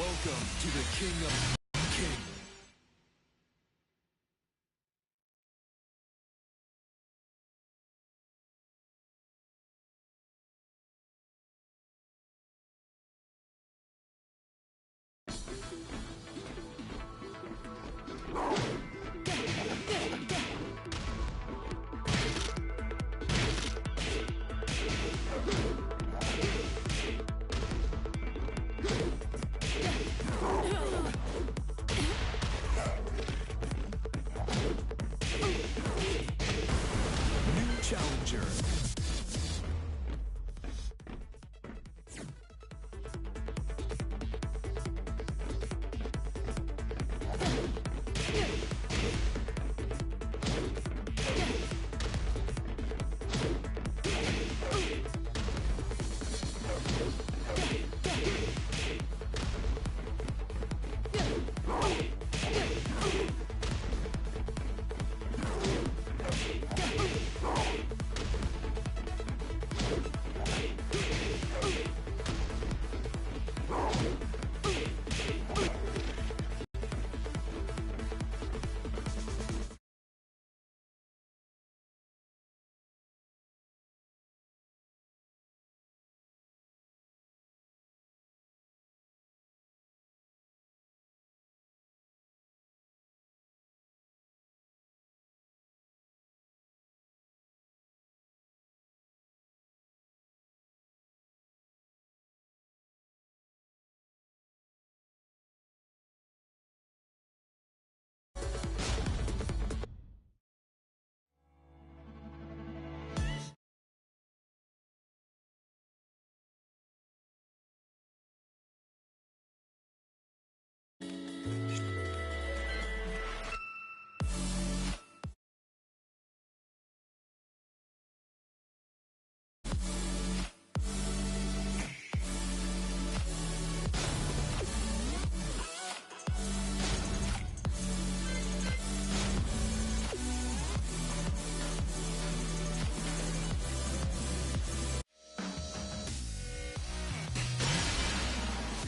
Welcome to the King of King. Challenger.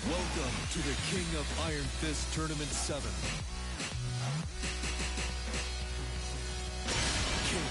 Welcome to the King of Iron Fist Tournament 7. King.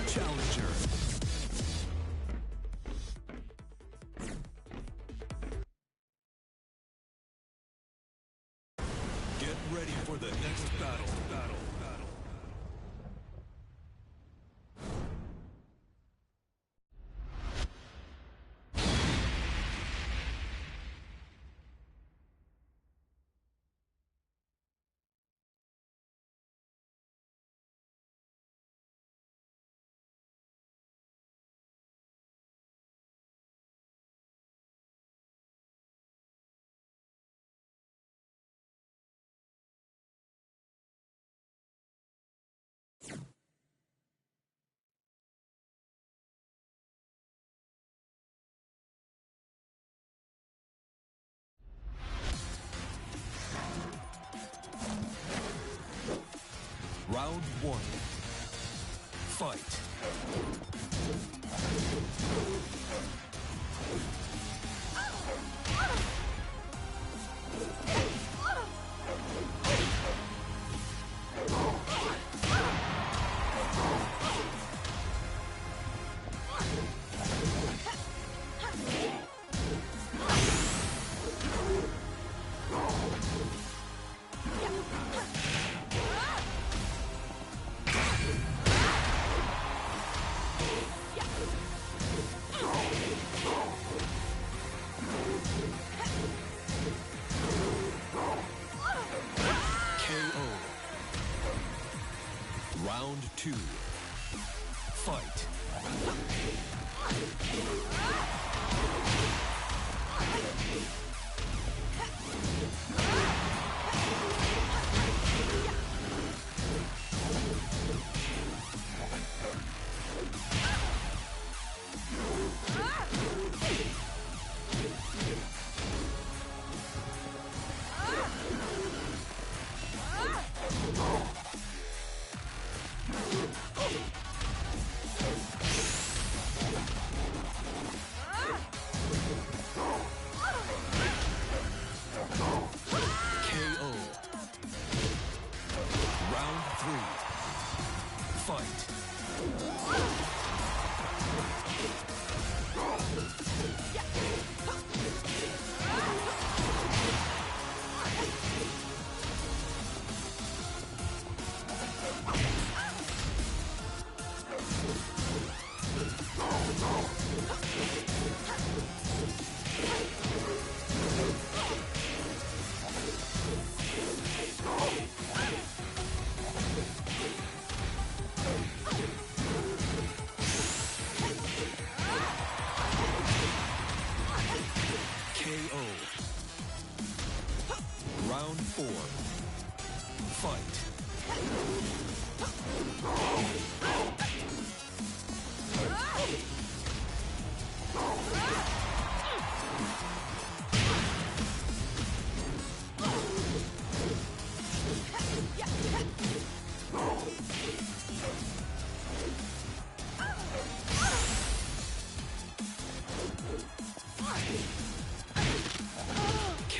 Challenger. Get ready for the next battle. Round 1. Fight. two. Fight. Round four. Fight.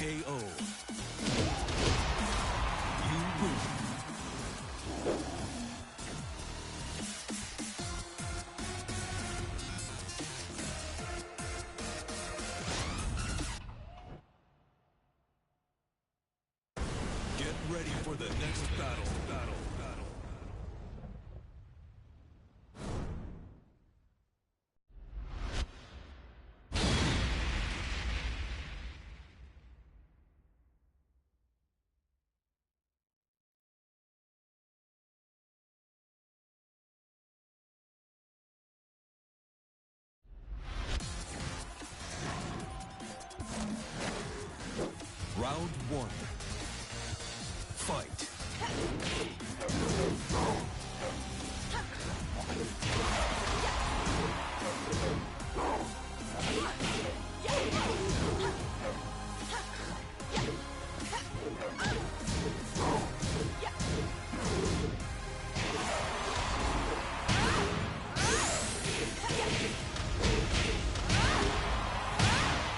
KO. You win. Get ready for the next battle. Round one. Fight.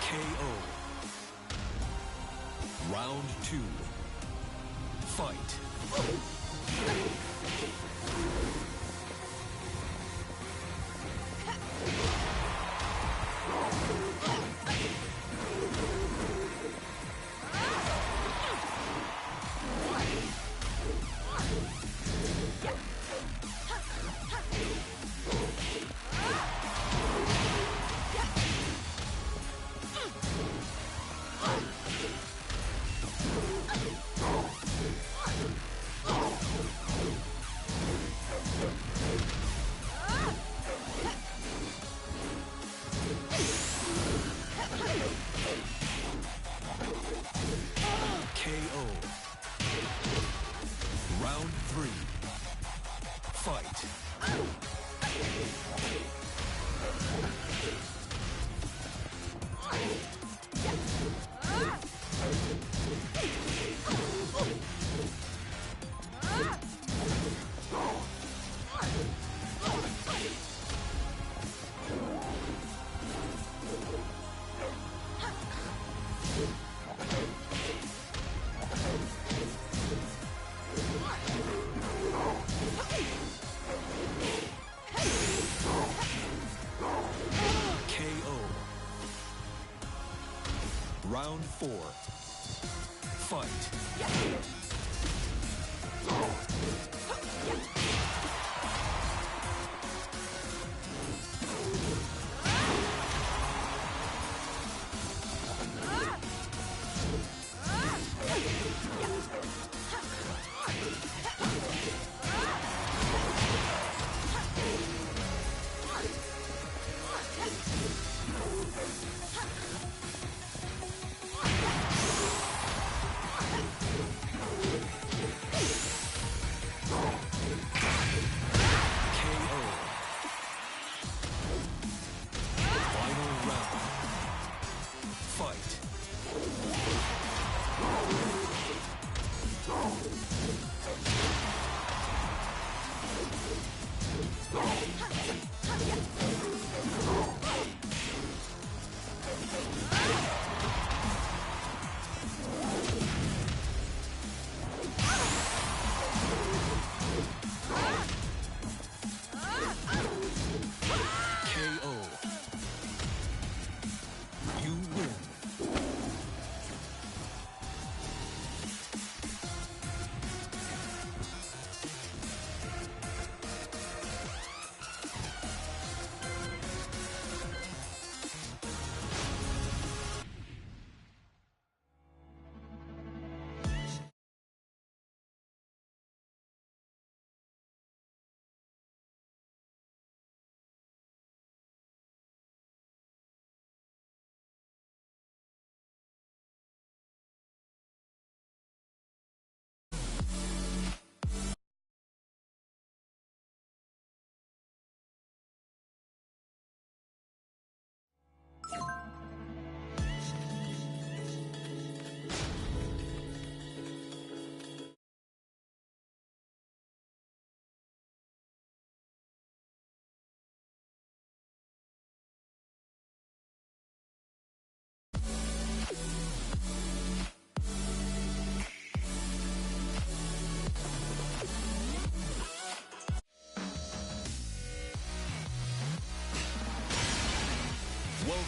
KO. Round two. Fight. KO. Round three. Fight. Round four. Fight.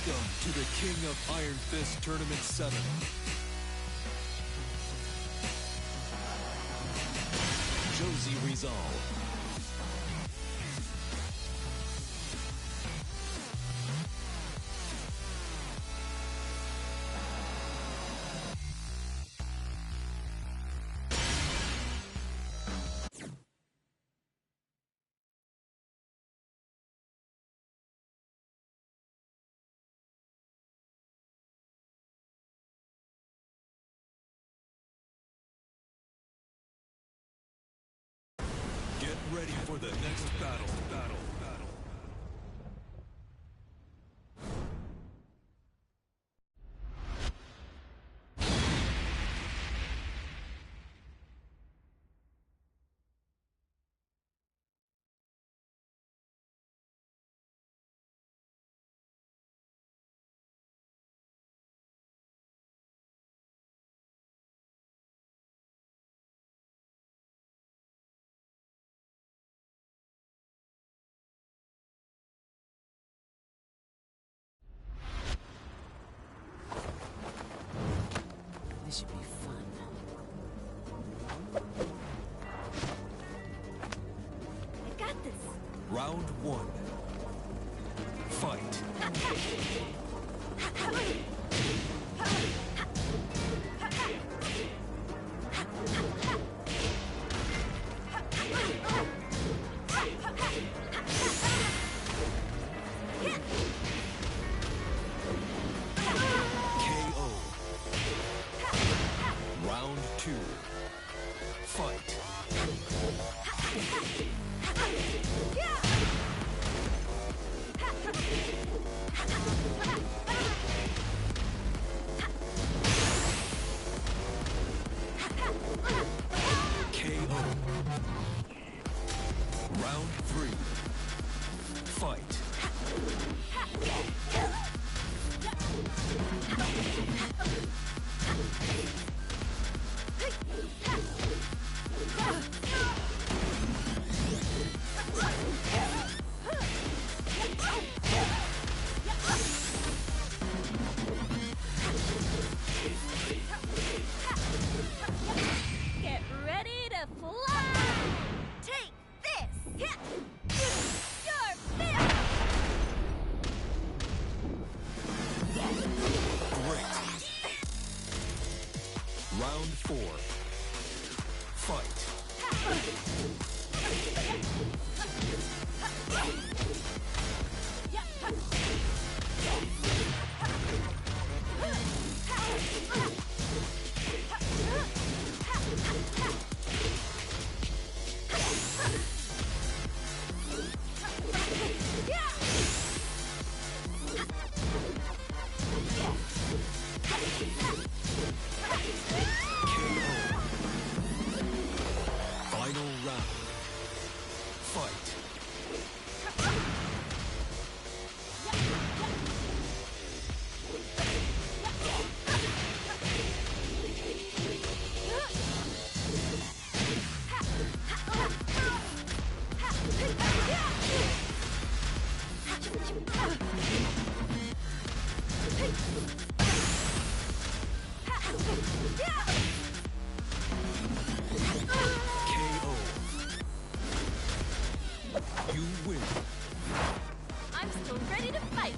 Welcome to the King of Iron Fist Tournament 7. Josie Rizal. Get ready for the next battle. This should be fun. I got this. Round 1. Fight. KO. Round 2. Fight. KO. Round 3. Fight. Get ready to fly! Take this! Your fist! Great. Round 4. Fight. KO. Final round. Fight. KO. You win. I'm still ready to fight!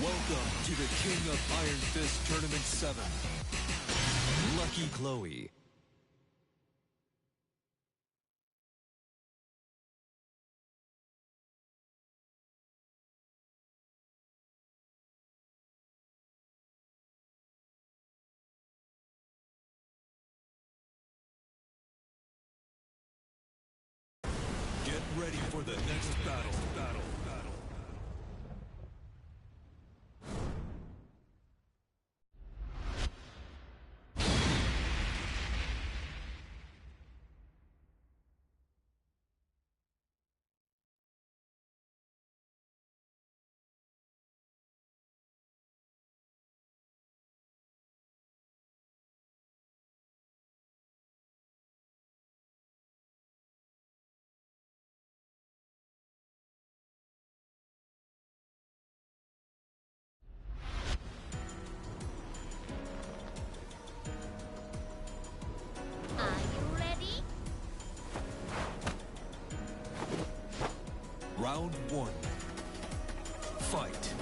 Welcome to the King of Iron Fist Tournament 7. Lucky Chloe. for the next battle. Are you ready? Round one. Fight.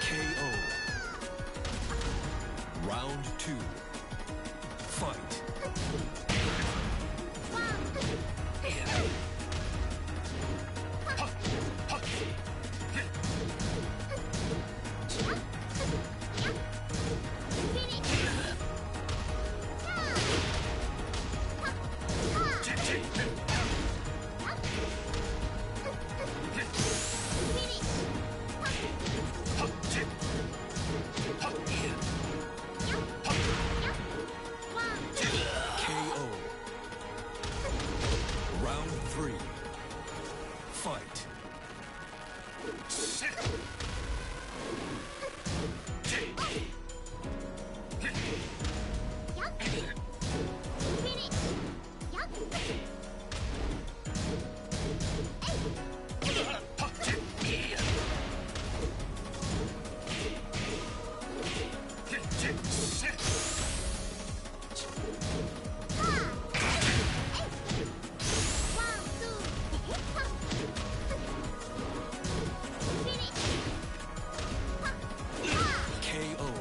KO. Round two. Fight. KO. Round three. Fight. KO.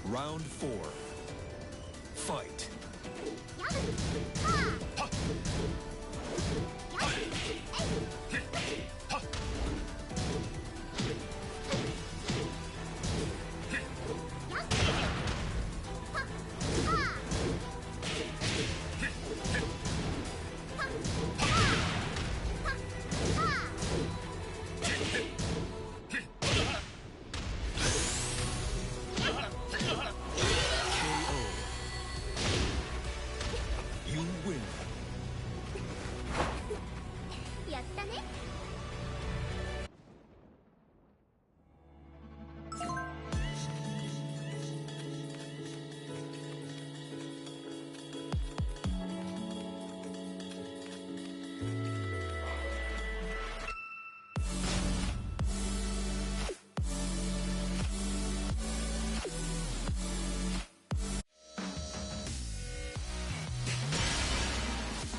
Round four. Fight. KO. You win. やったね。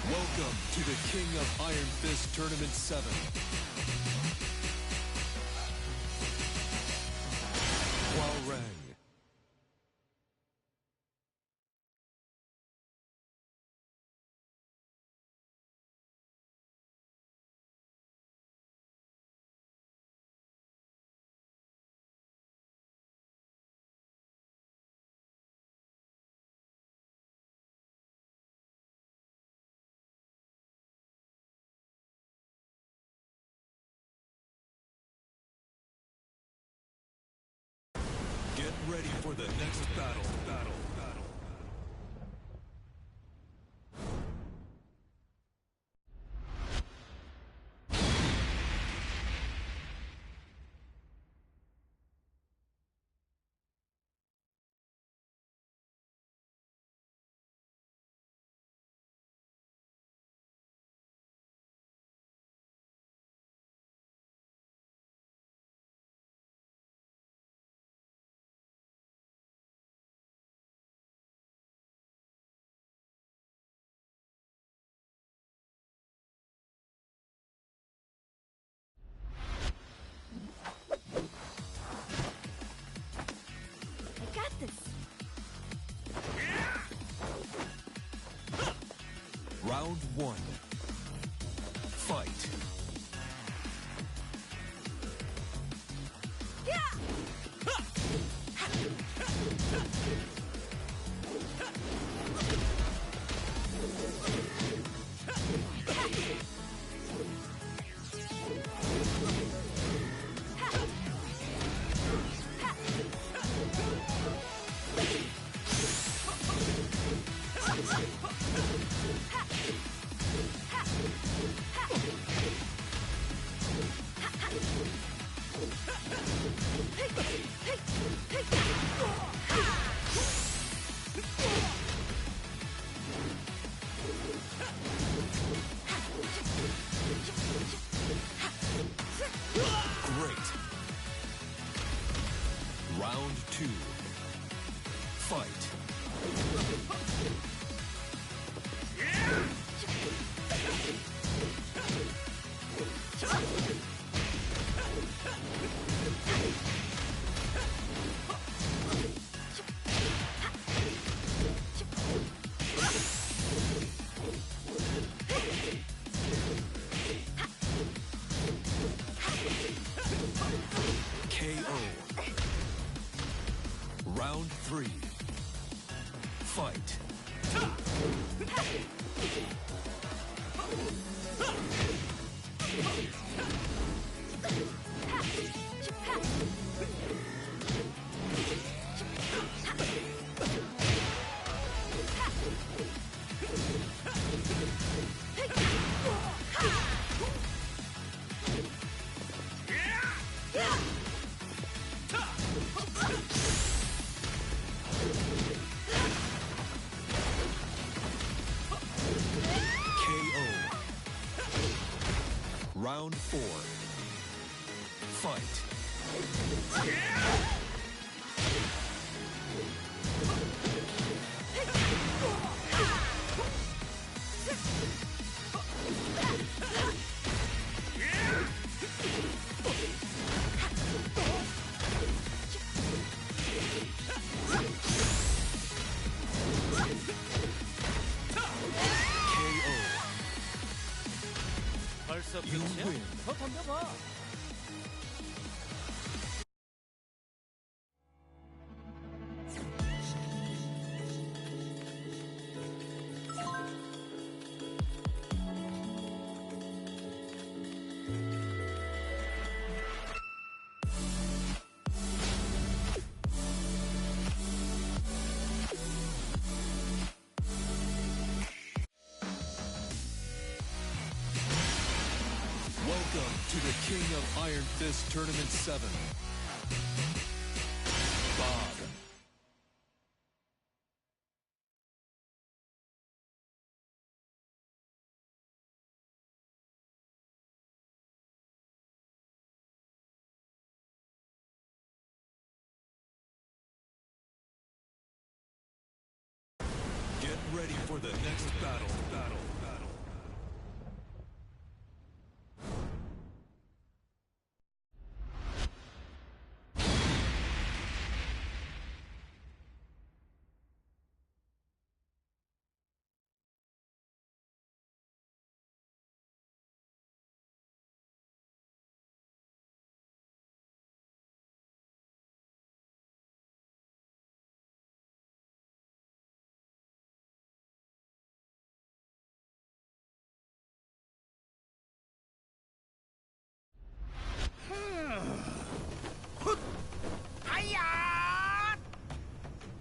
Welcome to the King of Iron Fist Tournament 7. Huarang. Get ready for the next battle. Round one. Fight. Great. Round two. Fight. KO. Round three. Fight. KO. Round four. Fight. KO. 벌써 You 끝이야? win. 더 덤벼봐. Welcome to the King of Iron Fist Tournament 7. Bob. Get ready for the next battle.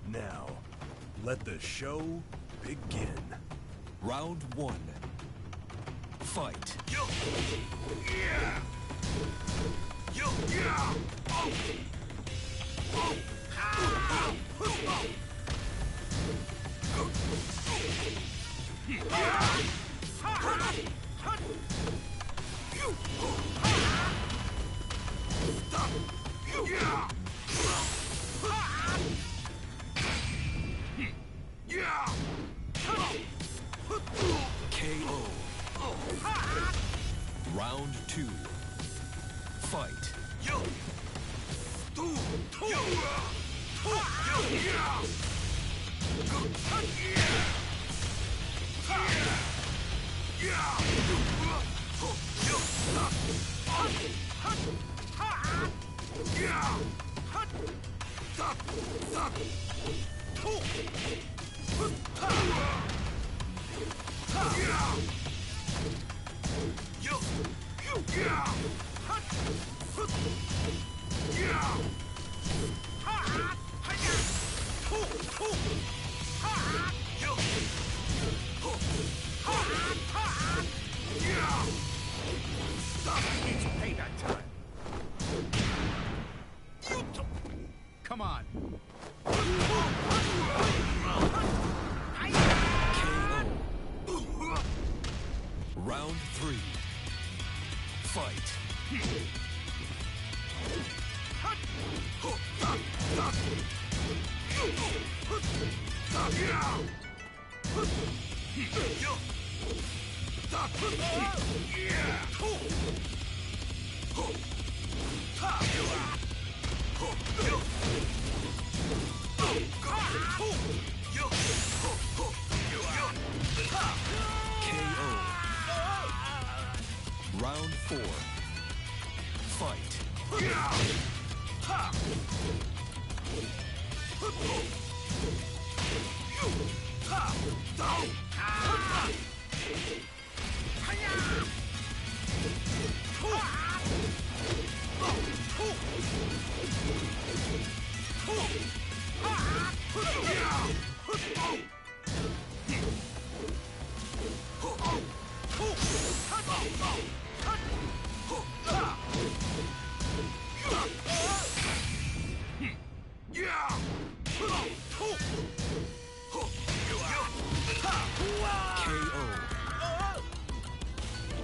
Now, let the show begin. Round one. Fight. KO. Round two. Fight. Come on. KO. Round 3. Fight. KO. Round 4. Fight. KO.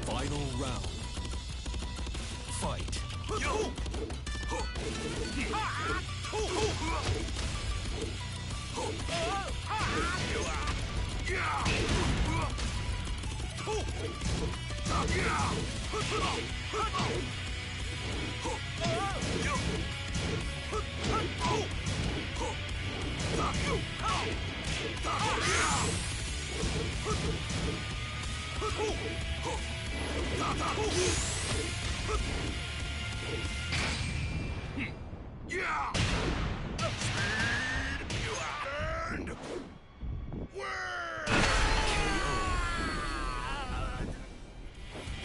Final round. Fight.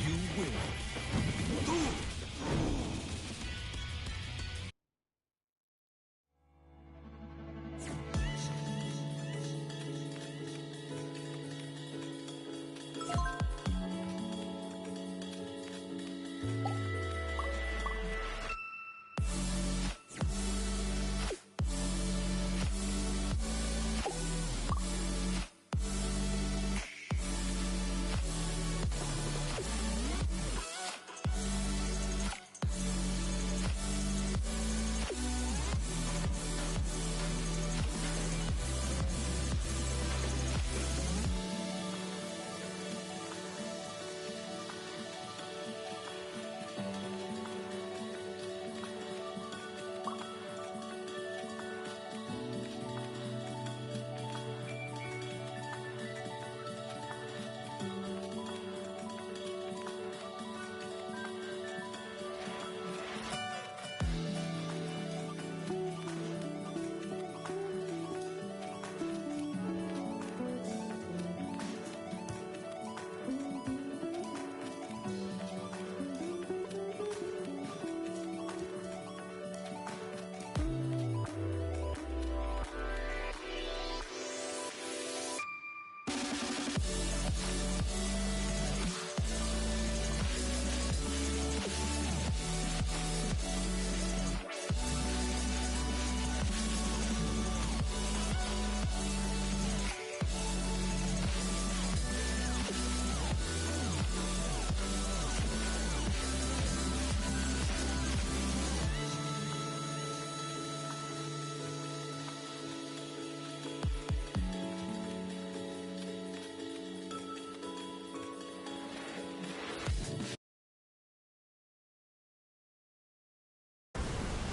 You win.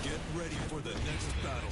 Get ready for the next battle.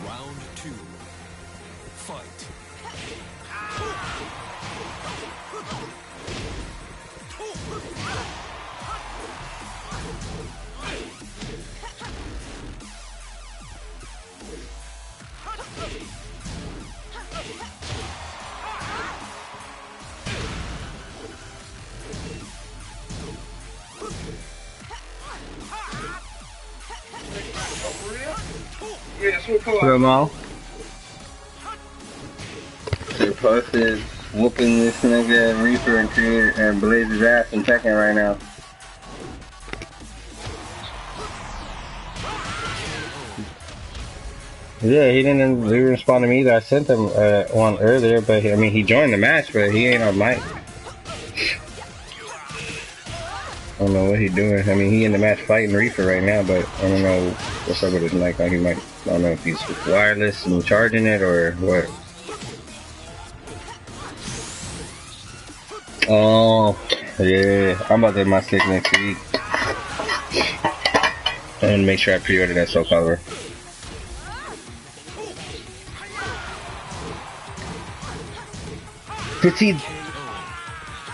Round 2. Fight. Come on. The post is whooping this nigga Reaper and Creator and Blaze's ass in Tekken right now. Yeah, he didn't respond to me either. I sent him one earlier, but I mean, he joined the match, but he ain't on mic. I don't know what he's doing. I mean, he in the match fighting Reaper right now, but I don't know what's up with his mic. He might, I don't know if he's wireless and charging it or what. Oh, yeah. I'm about to get my stick next week. And make sure I pre-order that Soul Calibur. But see,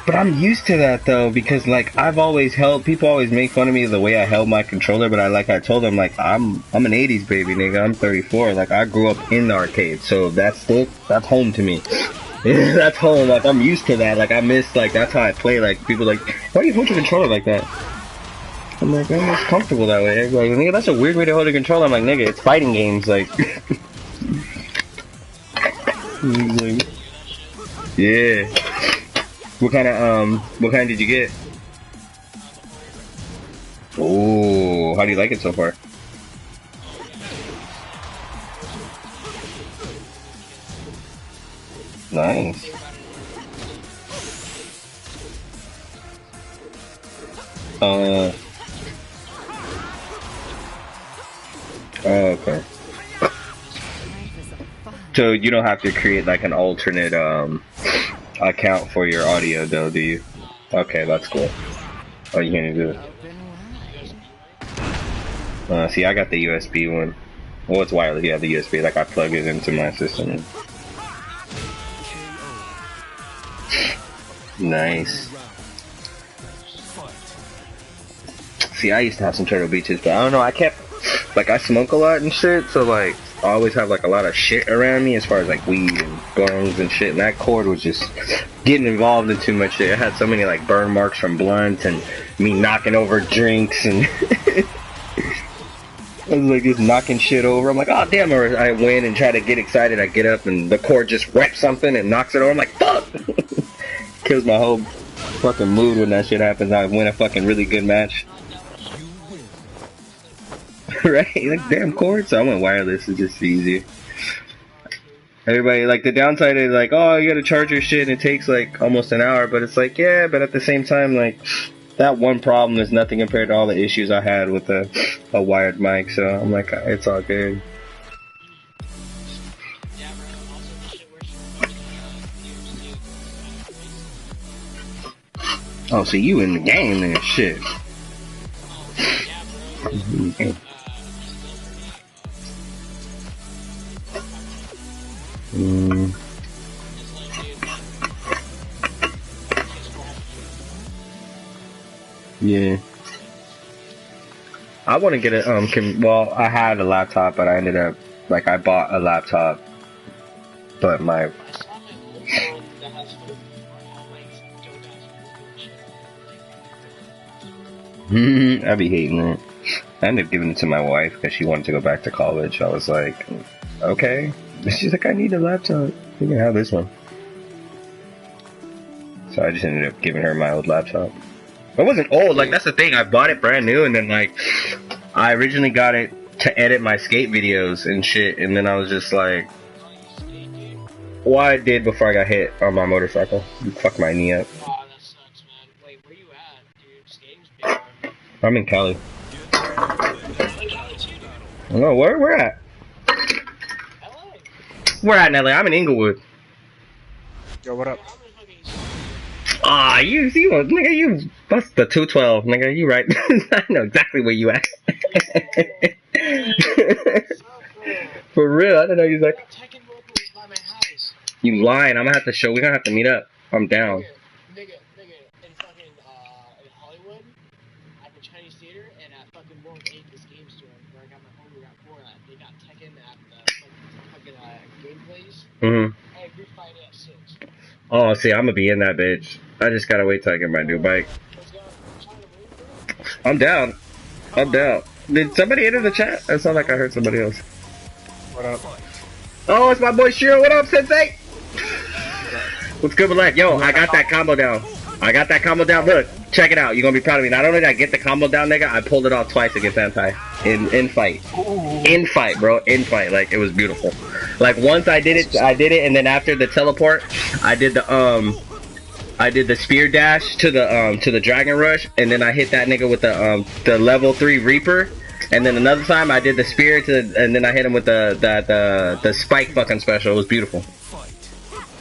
but I'm used to that though, because like I've always held, people always make fun of me the way I held my controller, but I told them like I'm an 80s baby nigga, I'm 34, like I grew up in the arcade, so that stick, that's home to me. That's home, like I'm used to that, like I miss, like that's how I play, like people like, why do you hold your controller like that? I'm like, I'm just comfortable that way. Like, nigga, that's a weird way to hold a controller. I'm like, nigga, it's fighting games, like. Like yeah. What kind did you get? Oh, how do you like it so far? Nice. Oh, okay. So you don't have to create like an alternate account for your audio though, do you? Okay, that's cool. Oh, you can't do it. See, I got the USB one. Well, it's wireless. Yeah, the USB. Like I plug it into my system. Nice. See, I used to have some Turtle Beaches, but I don't know. I kept like I smoke a lot and shit, so like I always have like a lot of shit around me as far as like weed and gongs and shit, and that cord was just getting involved in too much shit. I had so many like burn marks from blunts and me knocking over drinks, and I was like just knocking shit over. I'm like, oh damn, or I win and try to get excited, I get up and the cord just reps something and knocks it over. I'm like, fuck! Kills my whole fucking mood when that shit happens. I win a fucking really good match. Right? Like, damn cord. So I went wireless, it's just easier. Everybody, like, the downside is like, oh, you gotta charge your shit and it takes like almost an hour, but it's like, yeah, but at the same time, like, that one problem is nothing compared to all the issues I had with a wired mic, so I'm like, it's all good. Oh, so you in the game and shit. Yeah. I want to get a, well, I had a laptop, but I ended up, like, I bought a laptop, but my... I'd be hating it. I ended up giving it to my wife because she wanted to go back to college. I was like, okay. She's like, I need a laptop. You can have this one. So I just ended up giving her my old laptop. It wasn't old, like that's the thing. I bought it brand new, and then like I originally got it to edit my skate videos and shit, and then I was just like, well, I did before I got hit on my motorcycle. Fucked my knee up. Aw, that sucks, man. Wait, where you at, dude? Skating's big, bro. I'm in Cali. In Cali too, dude. No, where we're at? LA. We're at in LA. I'm in Inglewood. Yo, what up? Ah, you nigga, you bust the 212, nigga. You right? I know exactly where you at. For real, I didn't know you was like. Tekken local by my house. You lying? I'm gonna have to show. We're gonna have to meet up. I'm down. Nigga, in fucking, in Hollywood, at the Chinese theater, and at fucking World 8, this game store, where I got my homie got for that. They got Tekken at the fucking, gameplays. Hey, Group Fight at 6. Oh, see, I'm gonna be in that bitch. I just gotta wait till I get my new bike. Let's go. I'm down. I'm down. Did somebody enter the chat? It sounded like I heard somebody else. What up? Oh, it's my boy Shiro. What up, Sensei? What's good with life? Yo, I got that combo down. I got that combo down. Look, check it out. You're gonna be proud of me. Not only did I get the combo down, nigga, I pulled it off twice against Anti. In fight. In fight, bro. In fight. Like, it was beautiful. Like, once I did it, and then after the teleport, I did the spear dash to the dragon rush, and then I hit that nigga with the level 3 Reaper, and then another time I did the spear and then I hit him with the spike fucking special. It was beautiful.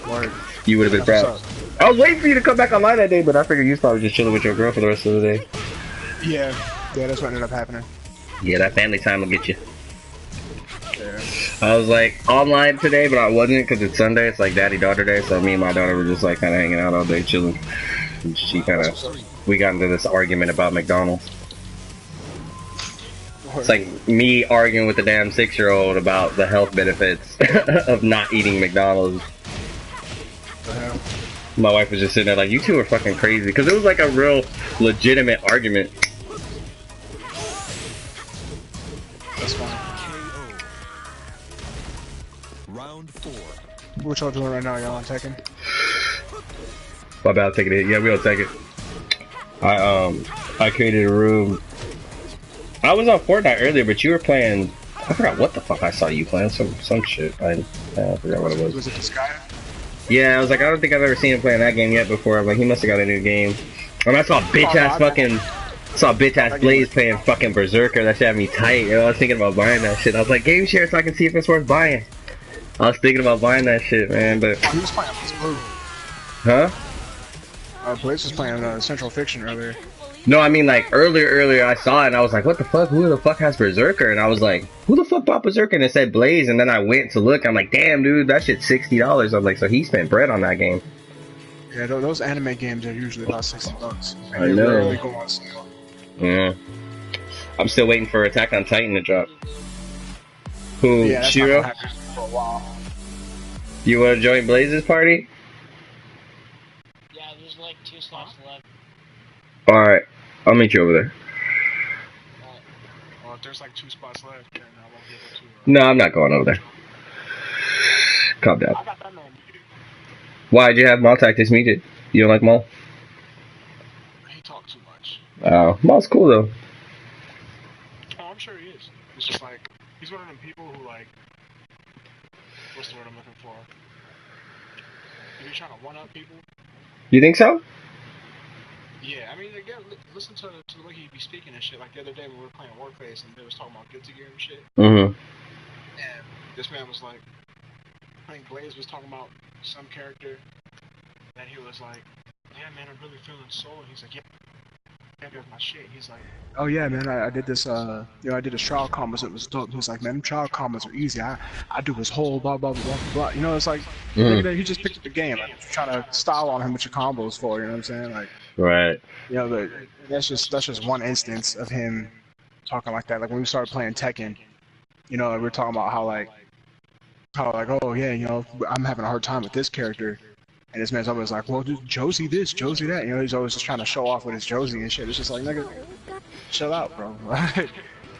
Word. You would have been proud. I was waiting for you to come back online that day, but I figured you was probably just chilling with your girl for the rest of the day. Yeah, that's what ended up happening. Yeah, that family time will get you. Yeah. I was like online today, but I wasn't because it's Sunday. It's like daddy-daughter day, so me and my daughter were just like kind of hanging out all day, chilling. And we got into this argument about McDonald's. It's like me arguing with the damn 6-year-old about the health benefits of not eating McDonald's. My wife was just sitting there like, you two are fucking crazy, because it was like a real legitimate argument. That's fine. Round 4. What y'all doing right now? Y'all on Tekken? My bad, taking it. Yeah, we don't take it. I created a room. I was on Fortnite earlier, but you were playing. I forgot what the fuck I saw you playing. Some shit. I forgot what it was. Was it the Sky? Yeah, I was like, I don't think I've ever seen him playing that game yet before. I'm like, he must have got a new game. And I saw bitch ass Blaze playing fucking Berserker. That shit had me tight. I was thinking about buying that shit. I was like, game share so I can see if it's worth buying. I was thinking about buying that shit, man, but. He was playing Blue. Huh? Blaze was playing Central Fiction earlier. No, I mean like earlier I saw it and I was like, what the fuck? Who the fuck has Berserker? And I was like, who the fuck bought Berserker? And it said Blaze, and then I went to look. I'm like, damn, dude, that shit's $60. I'm like, so he spent bread on that game. Yeah, those anime games are usually about $60. I know. Rarely go on sale. Yeah. I'm still waiting for Attack on Titan to drop. Who? Yeah, that's Shiro? not gonna happen for a while. You want to join Blaze's party? Yeah, there's like 2 slots left. Alright, I'll meet you over there. Well, if there's like 2 spots left, then I won't be able to. No, I'm not going over there. Calm down. I got that man muted. Why'd you have Maul tactics muted? You don't like Maul? He talked too much. Oh, Maul's cool though. Oh, I'm sure he is. It's just like, he's one of them people who like, what's the word I'm looking for? If you're trying to one-up people. You think so? Yeah, I mean, again, listen to the way he be speaking and shit. Like the other day when we were playing Warface and they was talking about Guilty Gear and shit. Mm-hmm. And this man was like, I think Blaze was talking about some character that he was like, yeah, man, I'm really feeling soul. And he's like, yeah, that's my shit. He's like, oh yeah, man, I did this, I did a trial combos. It was dope. He was like, man, them trial combos are easy. I do his whole blah, blah, blah, blah. You know, it's like, he just picked up the game. Like, trying to style on him with your combos for, you know what I'm saying? Like, Right. you know, but that's just one instance of him talking like that. Like when we started playing Tekken, you know, we were talking about how like, oh yeah, you know, I'm having a hard time with this character, and this man's always like, well, dude, Josie this, Josie that. You know, he's always just trying to show off with his Josie and shit. It's just like, nigga, chill out, bro.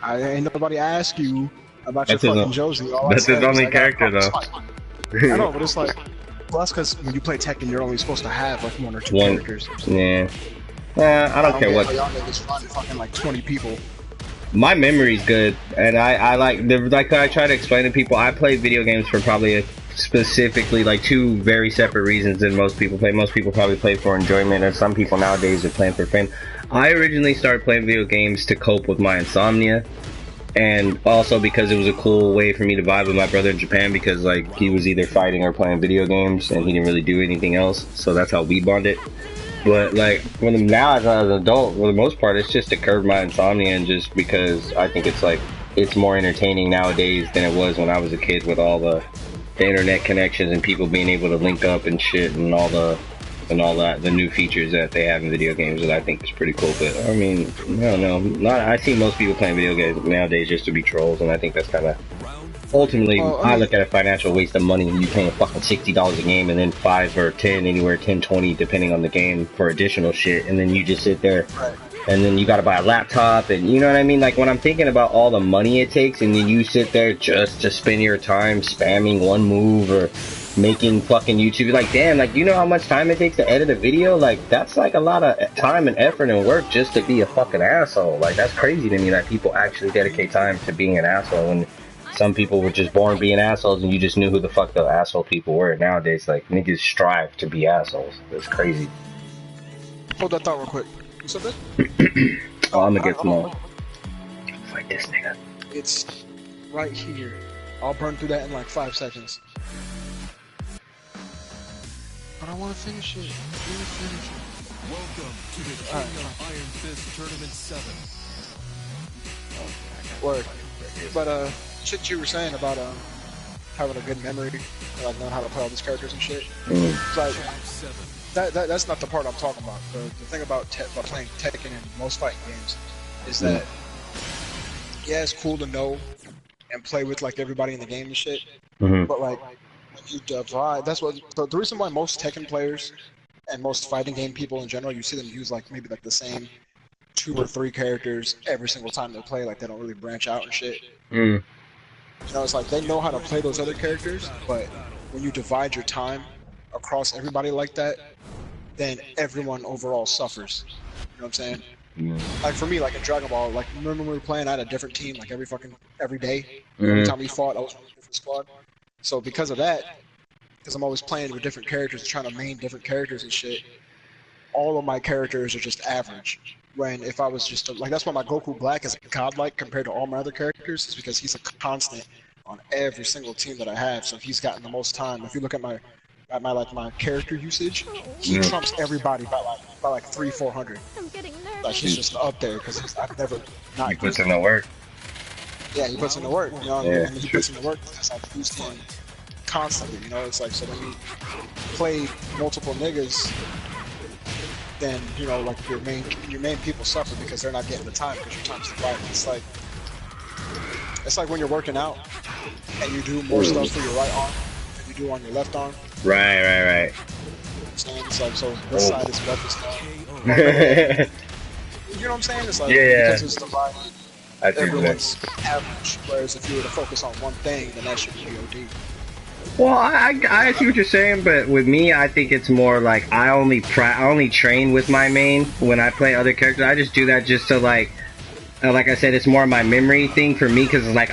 I ain't nobody ask you about your fucking Josie. That's his only character though. I know, but it's like. Well, that's because when you play Tekken, you're only supposed to have like 1 or 2 characters. Yeah. I don't care what. Y'all niggas run fucking like 20 people. My memory's good, and I like I try to explain to people. I play video games for probably specifically like 2 very separate reasons than most people play. Most people probably play for enjoyment, and some people nowadays are playing for fame. I originally started playing video games to cope with my insomnia. And also because it was a cool way for me to vibe with my brother in Japan, because like he was either fighting or playing video games and he didn't really do anything else, so that's how we bonded. But like now as an adult, for the most part, it's just to curb my insomnia, and just because I think it's like it's more entertaining nowadays than it was when I was a kid with all the internet connections and people being able to link up and shit and all that, the new features that they have in video games that I think is pretty cool. But I mean, I don't know. I see most people playing video games nowadays just to be trolls, and I think that's kind of ultimately, I look at a financial waste of money. You paying fucking $60 a game and then 5 or 10, anywhere 10, 20, depending on the game for additional shit, and then you just sit there. And then you gotta buy a laptop, and you know what I mean? Like, when I'm thinking about all the money it takes, and then you sit there just to spend your time spamming one move or making fucking YouTube, like, damn, like, you know how much time it takes to edit a video? Like, that's like a lot of time and effort and work just to be a fucking asshole. Like, that's crazy to me that people actually dedicate time to being an asshole, and some people were just born being assholes and you just knew who the fuck the asshole people were. Nowadays, like, niggas strive to be assholes. It's crazy. Hold that thought real quick. You said that? Oh, I'm gonna get small. Fight this nigga. It's right here. I'll burn through that in like 5 seconds. But I want to finish it. Welcome to the King of Iron Fist Tournament 7. Word. But shit you were saying about having a good memory, like knowing how to play all these characters and shit. It's like that's not the part I'm talking about. The thing about playing Tekken and most fighting games is that yeah, it's cool to know and play with like everybody in the game and shit. But like when you divide, that's what the reason why most Tekken players and most fighting game people in general, you see them use like maybe like the same 2 or 3 characters every single time they play. Like they don't really branch out and shit. You know, it's like they know how to play those other characters, but when you divide your time across everybody like that, then everyone overall suffers. You know what I'm saying? Like for me, like in Dragon Ball, like remember when we were playing, I had a different team like every day. Every time we fought, I was on a different squad. So because of that, because I'm always playing with different characters, trying to main different characters and shit, all of my characters are just average. When if I was just like, that's why my Goku Black is godlike compared to all my other characters, is because he's a constant on every single team that I have. So he's gotten the most time. If you look at my character usage, he trumps everybody by like 300-400. I'm getting nervous. Like he's just up there because I've never not. He puts in the work. Yeah, he puts in the work. You know what I mean? And he puts in the work because I've used him constantly. You know, it's like, so when you play multiple niggas, then you know, like your main people suffer because they're not getting the time because your time's divided. It's like when you're working out and you do more stuff for your right arm than you do on your left arm. Right. So it's like, so this side is better stuff. You know what I'm saying? It's like because it's divided, everyone's average. Whereas if you were to focus on one thing, then that should be OD. Well, I see what you're saying, but with me, I think it's more like I only train with my main when I play other characters. I just do that just to like I said, it's more my memory thing for me, because like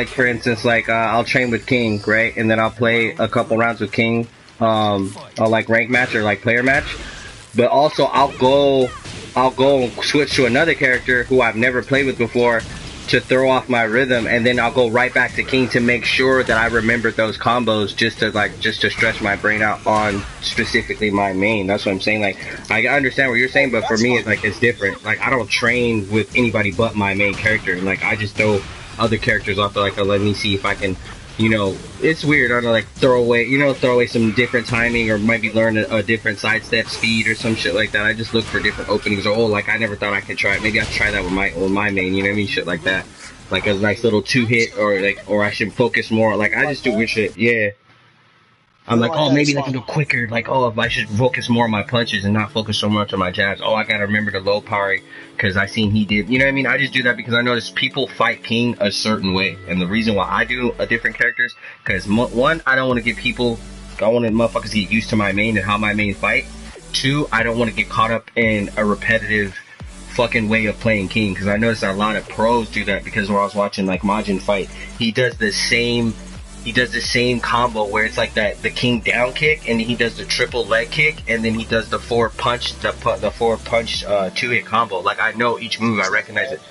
for instance, like I'll train with King, right, and then I'll play a couple rounds with King, like rank match or like player match, but also I'll go and switch to another character who I've never played with before to throw off my rhythm, and then I'll go right back to King to make sure that I remember those combos, just to stretch my brain out on specifically my main. That's what I'm saying. Like, I understand what you're saying, but for me, it's different. Like, I don't train with anybody but my main character. Like, I just throw other characters off, like, let me see if I can, you know, it's weird. I don't know, like, throw away some different timing, or maybe learn a different sidestep speed or some shit like that. I just look for different openings. Or, like, I never thought I could try it. Maybe I'll try that with my main, you know what I mean? Shit like that. Like a nice little 2-hit, or I should focus more. Like, I just do weird shit. Yeah. I'm like, oh, maybe I can go quicker. Like, oh, if I should focus more on my punches and not focus so much on my jabs. Oh, I gotta remember the low power because I seen he did. You know what I mean? I just do that because I notice people fight King a certain way. And the reason why I do a different characters, because one, I don't want to get people, I want motherfuckers to get used to my main and how my main fight. 2, I don't want to get caught up in a repetitive fucking way of playing King, because I noticed a lot of pros do that, because when I was watching like Majin fight, he does the same combo where it's like the King down kick, and he does the triple leg kick, and then he does the 4-punch 2-hit combo. Like, I know each move, I recognize it.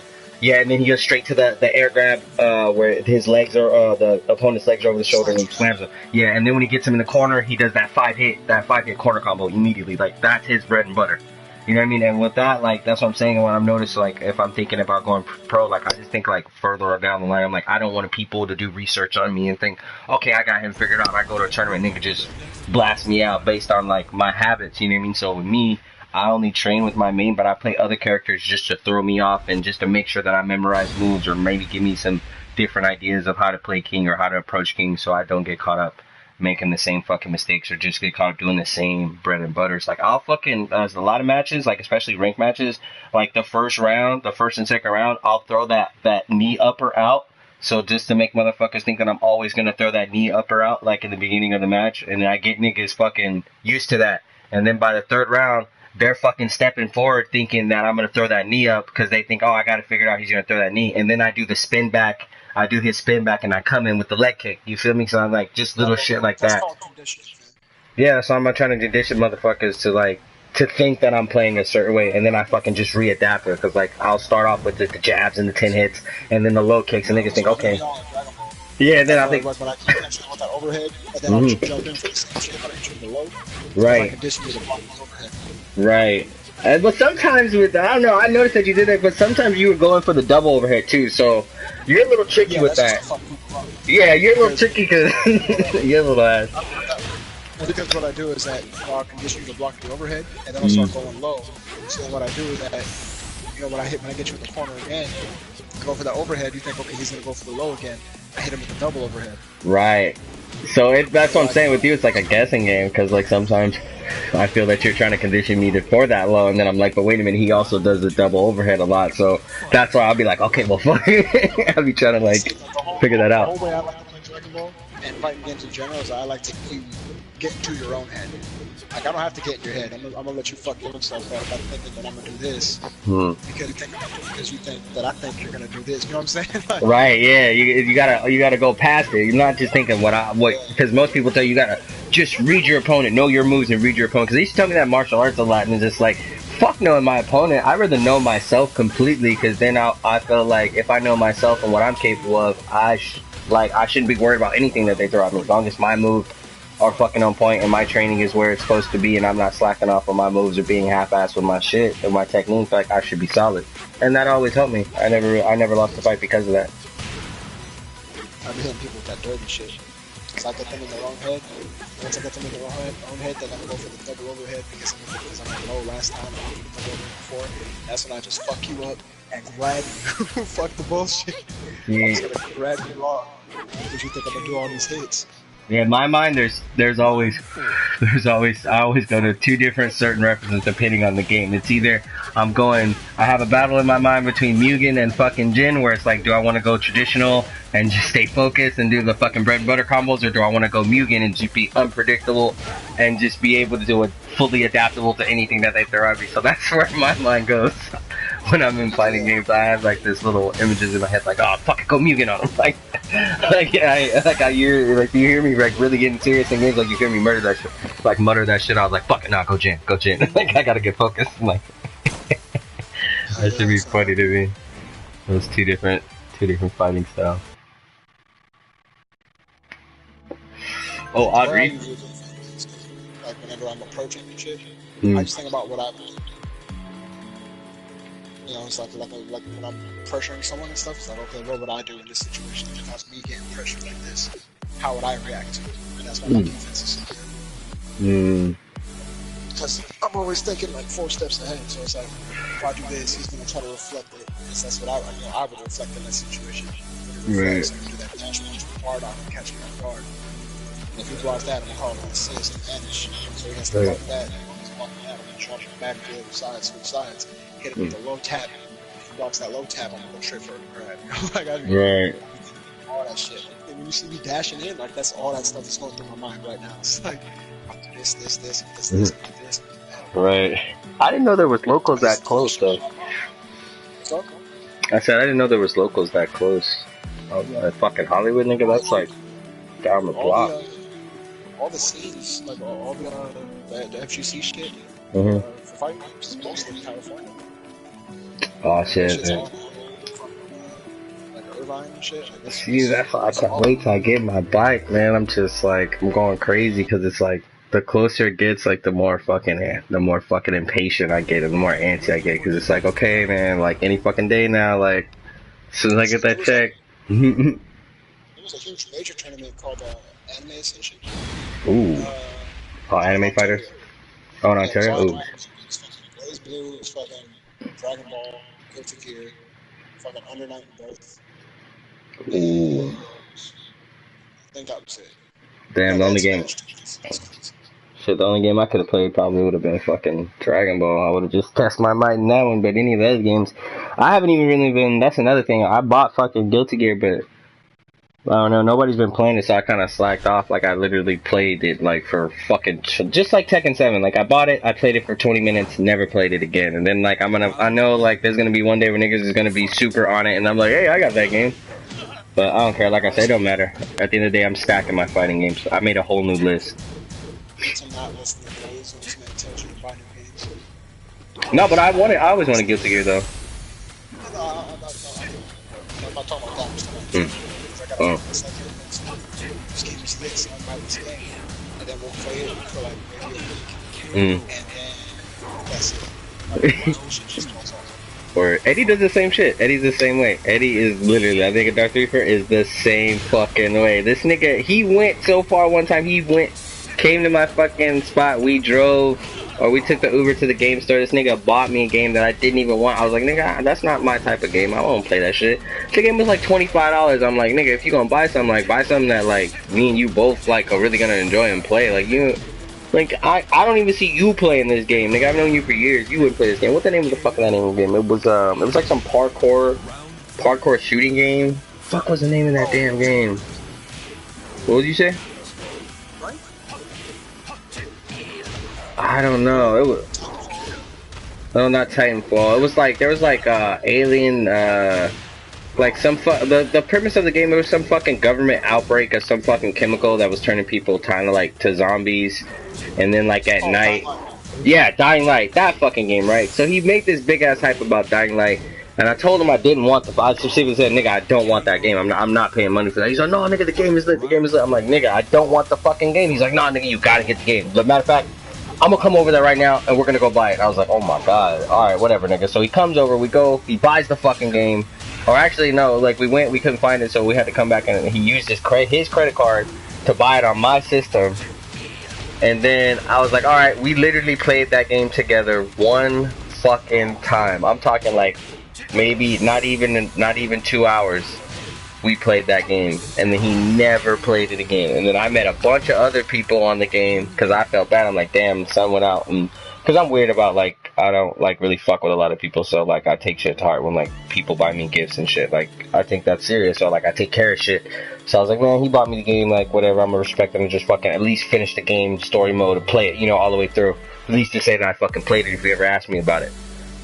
Yeah, and then he goes straight to the air grab, where his legs are, the opponent's legs are over the shoulder, and he slams him. Yeah, and then when he gets him in the corner, he does that 5-hit corner combo immediately. Like, that's his bread and butter. You know what I mean? And with that, like, that's what I'm saying. When I'm noticed, like, if I'm thinking about going pro, like, I just think, like, further down the line, I'm like, I don't want people to do research on me and think, okay, I got him figured out. I go to a tournament, nigga just blast me out based on, like, my habits. You know what I mean? So with me, I only train with my main, but I play other characters just to throw me off and just to make sure that I memorize moves or maybe give me some different ideas of how to play King or how to approach King so I don't get caught up making the same fucking mistakes or just get caught up doing the same bread and butters. Like, I'll fucking, there's a lot of matches, like, especially ranked matches, like, the first and second round, I'll throw that knee upper out. So just to make motherfuckers think that I'm always going to throw that knee upper out, like, in the beginning of the match, and then I get niggas fucking used to that. And then by the third round, they're fucking stepping forward thinking that I'm going to throw that knee up because they think, oh, I got to figure out he's going to throw that knee. And then I do the spin back. I do his spin back and I come in with the leg kick. You feel me? So I'm like, just little shit like that. Yeah, so I'm not trying to condition motherfuckers to like, to think that I'm playing a certain way and then I fucking just readapt it. Because like, I'll start off with the jabs and the 10 hits and then the low kicks and niggas think, okay. Yeah, and then I think. When I keep catching with that overhead, and then I'll jump in for the same shit, but I hit the low. Right. Right. But sometimes with, I don't know, I noticed that you did that, but sometimes you were going for the double overhead too, so you're a little tricky with that. Yeah, you're a little tricky because you're a little ass. Because what I do is that I'll condition you to block the overhead, and then I'll start going low. So what I do is that, you know, when I get you in the corner again, go for the overhead, you think, okay, he's going to go for the low again. I hit him with the double overhead. Right. So that's what I'm saying with you, it's like a guessing game, because like sometimes I feel that you're trying to condition me for that low, and then I'm like, but wait a minute, he also does the double overhead a lot, so that's why I'll be like, okay, well, fuck it. I'll be trying to like figure that out. The whole way I like to play Dragon Ball and fighting games in general is I like to get into your own head. Like, I don't have to get in your head. I'm gonna let you fuck your own stuff up by thinking that I'm gonna do this because you think that I think you're gonna do this. You know what I'm saying? Like, right? Yeah. You gotta go past it. You're not just thinking what because most people tell you gotta just read your opponent, know your moves, and read your opponent. Because they used to tell me that martial arts a lot, and it's just like, fuck knowing my opponent. I'd rather know myself completely, because then I feel like if I know myself and what I'm capable of, I shouldn't be worried about anything that they throw at me, as long as my moves are fucking on point and my training is where it's supposed to be and I'm not slacking off on my moves or being half-assed with my shit and my technique. Like, I should be solid, and that always helped me. I never lost a fight because of that. I've been hitting people with that dirty shit. Cause I get them in the wrong head. Once I get them in the wrong head, then I go for the double overhead because I'm low last time. I did the double overhead before. That's when I just fuck you up and grab you. Fuck the bullshit. Yeah. I'm just gonna grab you raw because you think I'm gonna do all these hits. Yeah, in my mind, there's always I always go to two different certain references depending on the game. It's either I have a battle in my mind between Mugen and fucking Jin, where it's like, do I want to go traditional and just stay focused and do the fucking bread and butter combos, or do I want to go Mugen and just be unpredictable and just be able to do it fully adaptable to anything that they throw at me? So that's where my mind goes. When I'm in fighting games, I have like this little images in my head, like, oh, fuck it, go Mugen on him. You hear me like really getting serious in games, like you hear me mutter that shit. I was like, fuck it, nah, go Jin. Like, I gotta get focused. I'm like, that should be funny to me. Those two different fighting styles. Oh, Audrey. Like, whenever I'm approaching and shit, I just think about what I've. You know, it's like when I'm pressuring someone and stuff, it's like, okay, what would I do in this situation? If that's me getting pressured like this, how would I react to it? And that's why my defense is so good. Because I'm always thinking like 4 steps ahead, so it's like, if I do this, he's going to try to reflect it. That's what I would reflect in that situation. Right. So you do that dash launch hard out and catch me off guard. And if he blocks that, I'm going to call it an assist and vanish. So he has to block that, and he's blocking that, I'm going to charge him back to the other side, switch sides. Hit him with a low tap. If he blocks that low tap, I'm gonna go straight for the grab. Like, right. All that shit. And when you see me dashing in, like, that's all that stuff that's going through my mind right now. It's like, I'm do this. Right. I didn't know there was locals that close though. So? I said I didn't know there was locals that close. Fucking Hollywood, nigga. That's like down the block. All the scenes, like all the FGC shit. Mm-hmm. For fighting games, mostly California. Oh shit, man. Like Irvine and shit. Like, See, that's why I can't wait till I get my bike, man. I'm just like, I'm going crazy because it's like the closer it gets, like the more fucking impatient I get, and the more antsy I get, because it's like, okay, man, like any fucking day now, like as soon as I get that check. There was a huge major tournament called Anime Ascension. Ooh. Oh, Anime Fighters. Oh, in Ontario. Ooh. It's fucking Blaze Blue. It's fucking Dragon Ball, Guilty Gear, fucking Under Night and Birth. Ooh. I think that was it. Damn, the only game. Shit, the only game I could have played probably would have been fucking Dragon Ball. I would have just tested my might in that one, but any of those games, I haven't even really been. That's another thing. I bought fucking Guilty Gear, but I don't know. Nobody's been playing it, so I kind of slacked off. Like I literally played it like for fucking just like Tekken 7. Like I bought it, I played it for 20 minutes, never played it again. And then like I know like there's gonna be one day where niggas is gonna be super on it, and I'm like, hey, I got that game. But I don't care. Like I said, it don't matter. At the end of the day, I'm stacking my fighting games. I made a whole new list. No, but I always wanted Guilty Gear though. I'm not talking about that. Oh. Just give me this, I'll buy this game, and then we'll play it for like maybe a week, and then that's it. Or Eddie does the same shit. Eddie's the same way. Eddie is literally, I think a Dark Reaper is the same fucking way. This nigga, he went so far one time, came to my fucking spot, we drove, or we took the Uber to the game store. This nigga bought me a game that I didn't even want. I was like, nigga, that's not my type of game. I won't play that shit. The game was like $25. I'm like, nigga, if you gonna buy something, like, buy something that, like, me and you both, like, are really gonna enjoy and play. Like, I don't even see you playing this game, nigga. I've known you for years. You wouldn't play this game. What the name of the fuck of that name of the game? It was like some parkour shooting game. Fuck was the name of that damn game? What did you say? I don't know. It was. No, not Titanfall. It was like there was like alien like some the premise of the game. There was some fucking government outbreak of some fucking chemical that was turning people kind of like to zombies, and then like at night, yeah, Dying Light, that fucking game, right? So he made this big ass hype about Dying Light, and I told him I didn't want the. I specifically said, nigga, I don't want that game. I'm not paying money for that. He's like, no, nigga, the game is lit. The game is lit. I'm like, nigga, I don't want the fucking game. He's like, nah, nigga, you gotta get the game. As a matter of fact, I'm gonna come over there right now and we're gonna go buy it. I was like, oh my god, alright, whatever, nigga. So he comes over, we go, he buys the fucking game. Or actually, no, like we couldn't find it, so we had to come back and he used his credit card to buy it on my system. And then I was like, alright, we literally played that game together one fucking time. I'm talking like maybe not even 2 hours. We played that game, and then he never played it again. And then I met a bunch of other people on the game because I felt bad. I'm like, damn, son went out, and because I'm weird about like I don't like really fuck with a lot of people, so like I take shit to heart when like people buy me gifts and shit. Like I think that's serious, so like I take care of shit. So I was like, man, he bought me the game, like whatever. I'm gonna respect him and just fucking at least finish the game story mode and play it, all the way through. At least to say that I fucking played it if you ever asked me about it.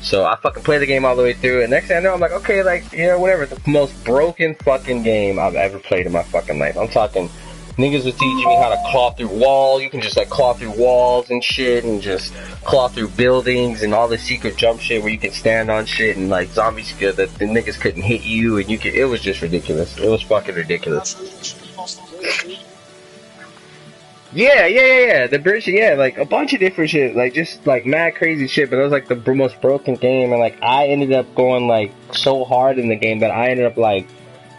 So I fucking played the game all the way through, and next thing I know, I'm like, okay, like, whatever. The most broken fucking game I've ever played in my fucking life. I'm talking, niggas was teaching me how to claw through walls. You can just like claw through walls and shit, and just claw through buildings and all this secret jump shit where you can stand on shit, and like zombies that the niggas couldn't hit you, and it was just ridiculous. It was fucking ridiculous. Yeah, the bridge, like a bunch of different shit, like just like mad crazy shit, but it was like the most broken game, and like I ended up going like so hard in the game that I ended up like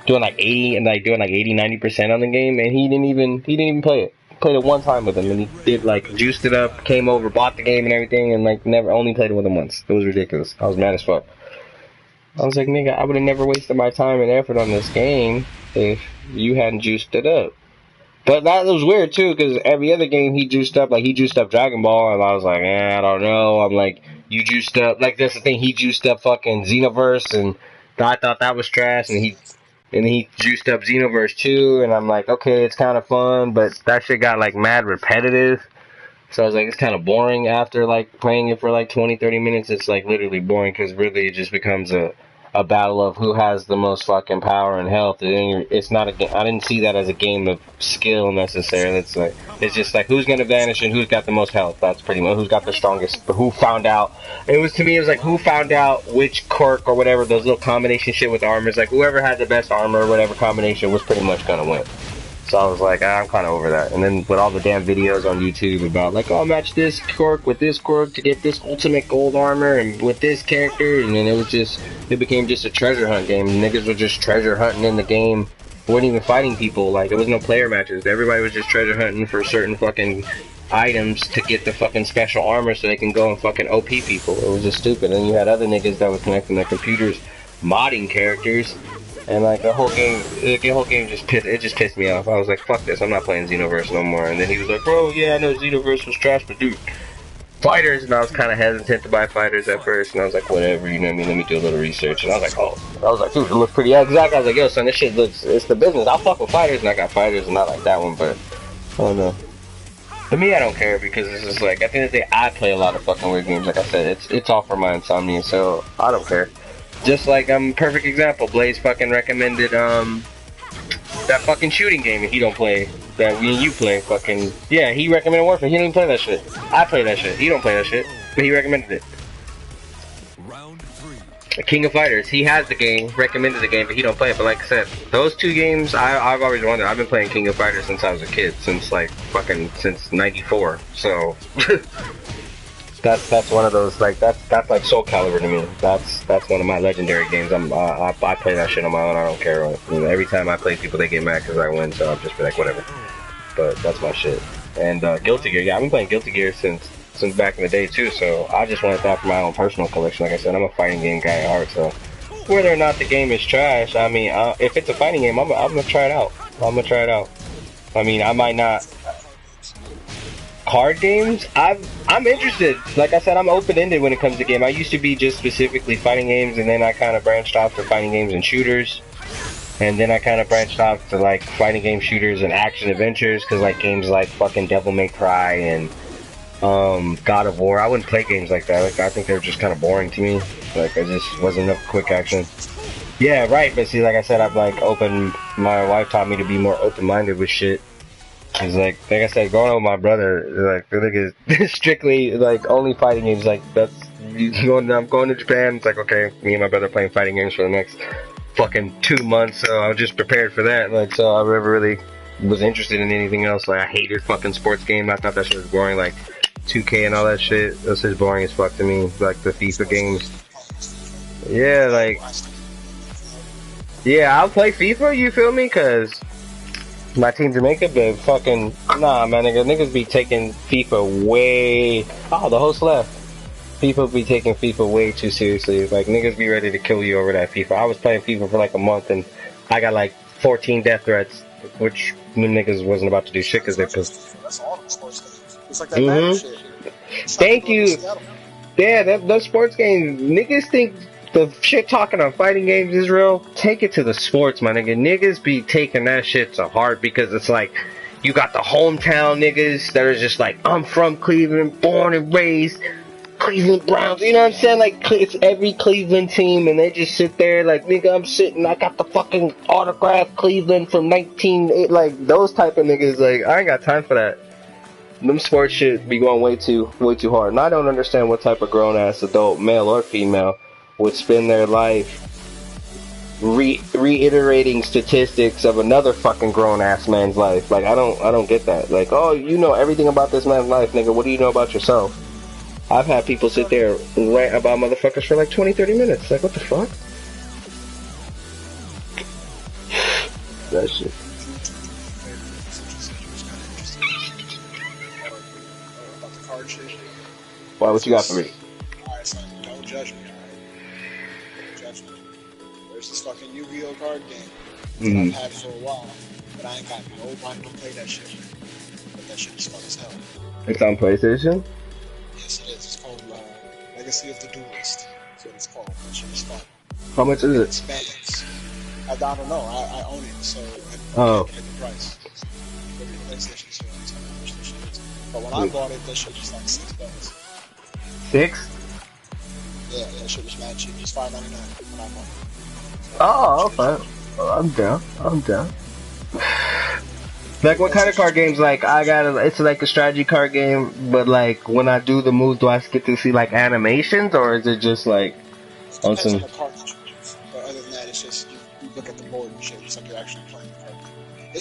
doing like 80-90% on the game, and he didn't even play it. Played it one time with him, and he did like juiced it up, came over, bought the game and everything, and like only played it with him once. It was ridiculous. I was mad as fuck. I was like, nigga, I would have never wasted my time and effort on this game if you hadn't juiced it up. But that was weird too, because every other game he juiced up, like he juiced up Dragon Ball, and I was like, I don't know. I'm like, you juiced up, like that's the thing, he juiced up fucking Xenoverse, and I thought that was trash, and he juiced up Xenoverse 2, and I'm like, okay, it's kind of fun, but that shit got like mad repetitive. So I was like, it's kind of boring after like playing it for like 20-30 minutes. It's like literally boring, because really it just becomes a battle of who has the most fucking power and health. It's not a game. I didn't see that as a game of skill necessarily. It's just like who's gonna vanish and who's got the most health. That's pretty much who's got the strongest. Who found out? It was like who found out which quirk or whatever, those little combination shit with armors. Like whoever had the best armor or whatever combination was pretty much gonna win. So I was like, I'm kind of over that. And then with all the damn videos on YouTube about like, oh, match this quirk with this quirk to get this ultimate gold armor and with this character, and then it became just a treasure hunt game. Niggas were just treasure hunting in the game. Weren't even fighting people. Like, there was no player matches. Everybody was just treasure hunting for certain fucking items to get the fucking special armor so they can go and fucking OP people. It was just stupid. And you had other niggas that were connecting their computers, modding characters. And like the whole game just pissed me off. I was like, fuck this, I'm not playing Xenoverse no more. And then he was like, bro, yeah, I know Xenoverse was trash, but dude, fighters. And I was kind of hesitant to buy fighters at first, and I was like, whatever, you know what I mean, let me do a little research. And I was like, dude, it looks pretty exact. I was like, yo, son, this shit looks, it's the business. I'll fuck with fighters, and I got fighters, and not like that one, but I don't know. To me, I don't care, because it's just like, at the end of the day, I play a lot of fucking weird games. Like I said, it's all for my insomnia, so I don't care. Just like, perfect example, Blaze fucking recommended, that fucking shooting game if you don't play, that me and you play, fucking, yeah, he recommended Warfare, he didn't even play that shit. I play that shit, he don't play that shit, but he recommended it. Round 3. King of Fighters, he has the game, recommended the game, but he don't play it, but like I said, those two games, I've always wondered, I've been playing King of Fighters since I was a kid, since '94, so... That's one of those, like, that's like Soul Calibur to me. That's one of my legendary games. I play that shit on my own. I don't care. You know, every time I play people, they get mad because I win, so I'll just be like, whatever. But that's my shit. And Guilty Gear, yeah, I've been playing Guilty Gear since back in the day too. So I just wanted that for my own personal collection. Like I said, I'm a fighting game guy at heart. So whether or not the game is trash, I mean, if it's a fighting game, I'm gonna try it out. I mean, I might not. Card games, I'm interested. Like I said, I'm open-ended when it comes to game. I used to be just specifically fighting games, and then I kind of branched off to fighting games and shooters, and then I kind of branched off to like fighting game shooters and action adventures, because like games like fucking Devil May Cry and God of War, I wouldn't play games like that. Like, I think they're just kind of boring to me. Like, I just wasn't enough quick action. Yeah, right. But see, like I said, I've like my wife taught me to be more open-minded with shit. Cause like I said, growing up with my brother, like the nigga is strictly like only fighting games. Like I'm going to Japan. It's like, okay, me and my brother playing fighting games for the next fucking 2 months. So I was just prepared for that. Like, so I never really was interested in anything else. Like, I hated fucking sports games. I thought that shit was boring. Like 2K and all that shit. That's just boring as fuck to me. Like the FIFA games. Yeah, like, yeah, I'll play FIFA. You feel me? Cause my team Jamaica, but fucking, nah, man, niggas be taking FIFA way, oh, the host left. People be taking FIFA way too seriously. Like, niggas be ready to kill you over that FIFA. I was playing FIFA for like a month, and I got like 14 death threats, which niggas wasn't about to do shit because they're pissed. That's all the sports games. It's like that Madden shit. Thank you. Yeah, those sports games, niggas think the shit talking on fighting games is real. Take it to the sports, my nigga. Niggas be taking that shit to heart because it's like, you got the hometown niggas that are just like, I'm from Cleveland, born and raised, Cleveland Browns, you know what I'm saying? Like, it's every Cleveland team, and they just sit there like, nigga, I got the fucking autographed Cleveland from 19, like, those type of niggas, like, I ain't got time for that. Them sports shit be going way too hard. And I don't understand what type of grown-ass adult, male or female, would spend their life reiterating statistics of another fucking grown-ass man's life. Like, I don't get that. Like, oh, you know everything about this man's life, nigga. What do you know about yourself? I've had people sit there and rant about motherfuckers for like 20-30 minutes. Like, what the fuck? That shit. Why, what you got for me? Alright, son, don't judge me, alright? There's this fucking Yu-Gi-Oh card game that I've had for a while, but I ain't got nobody to play that shit. But that shit is fun as hell. It's on PlayStation? Yes, it is. It's called Legacy of the Duelist. That's what it's called. That shit is fun. How much is it? It spans. I don't know. I own it, so Oh. I get the price. For the PlayStation, so that's how much this shit is. But when I bought it, that shit was like $6. 6? Yeah, that shit was mad cheap. Just $5.99 when I bought it. Oh, okay. I'm down. Like, what kind of card games? Like, it's like a strategy card game, but like, when I do the moves, do I get to see like animations, or is it just like on some? The card that you use. But other than that, it's just you look at the board and shit. It's like you're actually playing the card.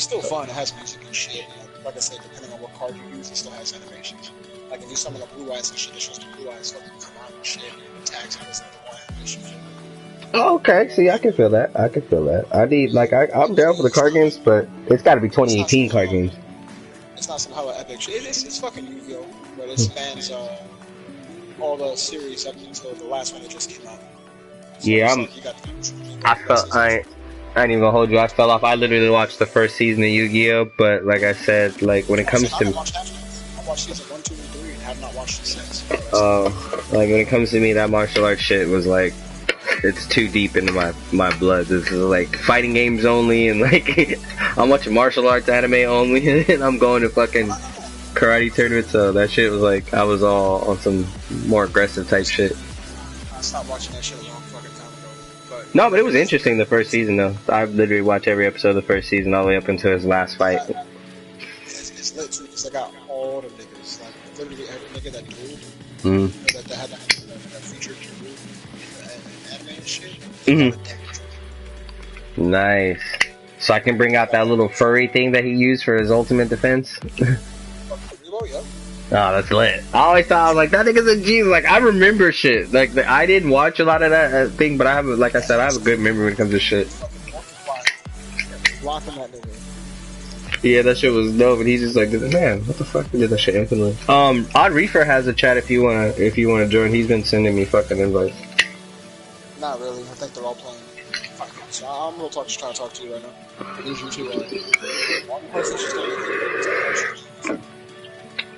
It's still fun. It has music and shit. Like I said, depending on what card you use, it still has animations. Like if you summon a blue eyes and shit, it's just the blue eyes fucking come out and shit. Attacks and does like the one animation. Oh, okay. See, I can feel that. I can feel that. I need I'm down for the card games, but it's got to be 2018 card games. It's not somehow an epic shit. It's fucking Yu-Gi-Oh, but it spans all the series up until the last one that just came out. So Yeah, I ain't even gonna hold you. I fell off. I literally watched the first season of Yu-Gi-Oh, but like I said, like when it comes to I watched season 1, 2, and 3 and have not watched the 6. Like when it comes to me, that martial arts shit was like, it's too deep into my blood. This is like fighting games only, and like I'm watching martial arts anime only, and I'm going to fucking karate tournaments. So that shit was like, I was all on some more aggressive type shit. I stopped watching that shit a long fucking time ago. No, but it was interesting the first season though. I've literally watched every episode of the first season all the way up until his last fight. It's lit too, because I got all the niggas, like literally every nigga that dueled, that had that featured duel in the anime and shit. Nice. So I can bring out that little furry thing that he used for his ultimate defense. Oh, that's lit. I always thought, I was like, that nigga's a genius. Like, I remember shit. Like, I didn't watch a lot of that thing, but I have, like I said, I have a good memory when it comes to shit. Blocking that nigga. Yeah, that shit was dope, and he's just like, man, what the fuck did that shit infinitely? Odd Reefer has a chat if you wanna join. He's been sending me fucking invites. Not really. I think they're all playing. So I'm gonna try to talk to you right now. I need you to, one person just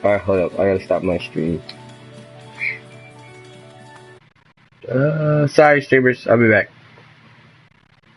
Alright, hold up. I gotta stop my stream. Sorry, streamers. I'll be back.